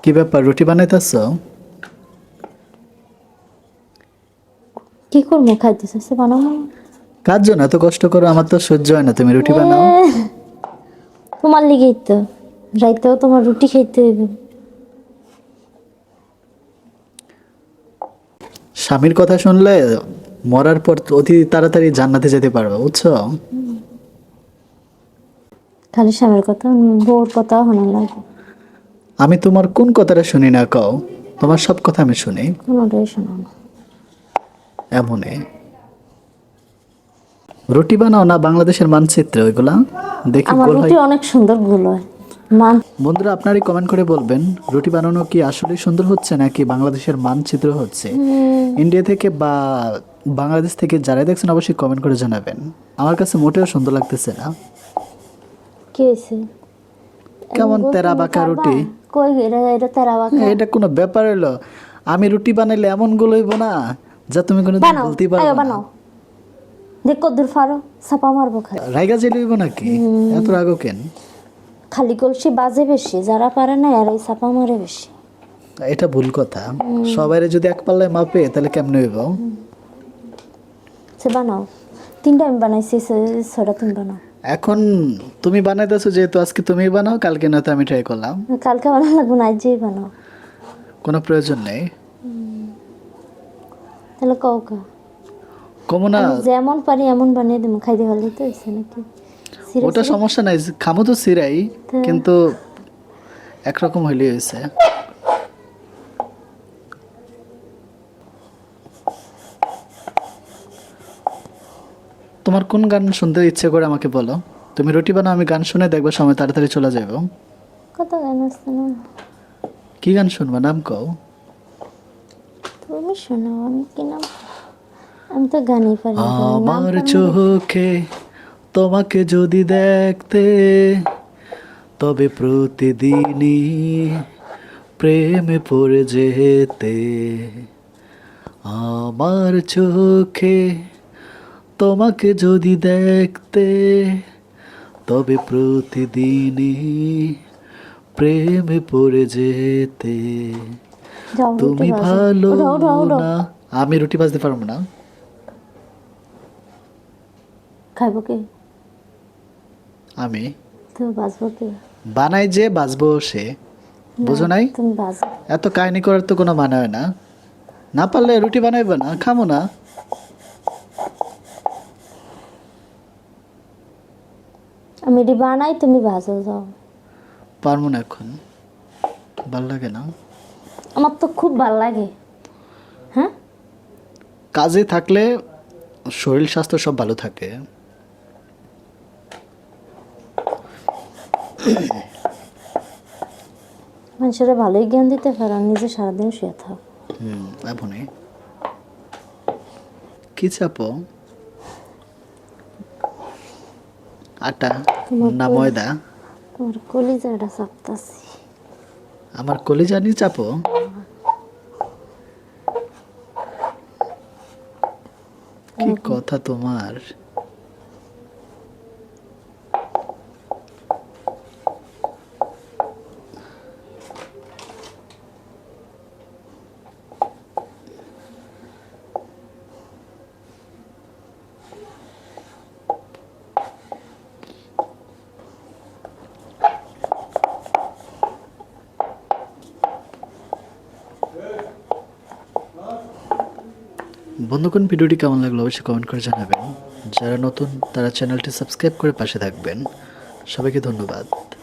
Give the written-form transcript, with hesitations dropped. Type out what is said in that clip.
কি ব্যাপার, রুটি বানাইতেছো? কি করবো, খাইতেছে বানাও না। কার জন্য এত কষ্ট করো? আমার তো সহ্য হয় না, তুমি রুটি বানাও। তোমার লিগেই তো রাইতেও তোমার রুটি খাইতে হইবে। স্বামীর কথা শুনলে মরার পর অতি তাড়াতাড়ি জান্নাতে যেতে পারবে, বুঝছো? খালি স্বামীর কথা, বউর কথা শোনা লাগে। আমি তোমার কোন কথাটা শুনি না কও? তোমার সব কথা আমি শুনি। কোনোটাই শোনা না। এমনে রুটি বানাও না বাংলাদেশের মানচিত্রে ওইগুলা দেখি আমার গোল হয়। রুটি অনেক সুন্দর গোল হয়। মান বন্ধুরা আপনারই কমেন্ট করে বলবেন রুটি বানানো কি আসলেই সুন্দর হচ্ছে নাকি বাংলাদেশের মানচিত্র হচ্ছে। ইন্ডিয়া থেকে বা বাংলাদেশ থেকে যারা দেখছেন অবশ্যই কমেন্ট করে জানাবেন। আমার কাছে মোটেও সুন্দর লাগতেছে না। কি হয়েছে? কেমন তেরা বাঁকা রুটি। কই এটা তেরা বাঁকা? এটা কোনো ব্যাপার হলো? আমি রুটি বানাইলে এমন গোল হইব না যা তুমি কোনো বানাও, বলতেই আয়ো পারবে না। বানাও। দেখ কদ্দুর ফারো, ছাপা মারবো খালি। রাইগা জেলি হইব নাকি? এত রাগও কেন? খালি কলসি বাজে বেশি, যারা পারে না আর ওই ছাপা মারে বেশি। এটা ভুল কথা। সবাইরে যদি এক পাল্লায় মাপে তাহলে কেমনে হইব? সে বানাও। তিনটা আমি বানাইছি, ছয়টা তুমি বানাও। এখন তুমি বানাইতেছো যেহেতু আজকে তুমি বানাও, কালকে নয়তো আমি ট্রাই করলাম। কালকে বানাও লাগবো না, আজই বানাও। কোনো প্রয়োজন নেই। তাহলে কও কা, কমো না। আমি যেমন পারি এমন বানিয়ে দেবো, খাইতে ভালোই তো হয়েছে নাকি? ওটা সমস্যা নাই, খামো তো সিরাই, তা- কিন্তু একরকম হইলেই হয়েছে। তোমার কোন গান শুনতে ইচ্ছে করে আমাকে বলো। তুমি রুটি বানাও, আমি গান শুনে দেখবো সময় তাড়াতাড়ি চলে যাব। কত গান আছে না? কি গান শুনবা, নাম কও। তুমি শোনাও, আমি কি নাম? আমি তো গানই পারি না, গানের নাম আমার পারি না। চোখে তোমাকে যদি দেখতে, তবে প্রতিদিনই প্রেমে পড়ে যেতে। আমার চোখে তোমাকে যদি দেখতে, তবে প্রতিদিনই প্রেমে পড়ে যেতে। যাও রুটি তুমি ভাজো, ভালো ওঠো ওঠো ওঠো। না। আমি রুটি ভাজতে পারবো না। খাইবো কে? আমি তুমি বাজবো কে? বানাই যে বাজবো সে, না, বুঝো নাই? তুমি বাজো। এত কাহিনী করার তো কোনো মানে হয় না। না পারলে রুটি বানাইবে না, খামো না। আমি এটি বানাই, তুমি বাজো, যাও। পারবো না এখন, ভাল লাগে না। আমার তো খুব ভালো লাগে। হ্যাঁ, কাজে থাকলে শরীর স্বাস্থ্য সব ভালো থাকে। মানুষেরা ভালোই জ্ঞান দিতে পারে, আর নিজে সারাদিন শুয়ে থাক। আপনি কি চাপো? আটা না ময়দা? তোমার কলিজাটা চাপতাছি। আমার কলিজা নিয়ে চাপো? কি কথা তোমার। বন্ধুগণ, ভিডিওটি কেমন লাগলো অবশ্যই কমেন্ট করে জানাবেন। যারা নতুন তারা চ্যানেলটি সাবস্ক্রাইব করে পাশে থাকবেন। সবাইকে ধন্যবাদ।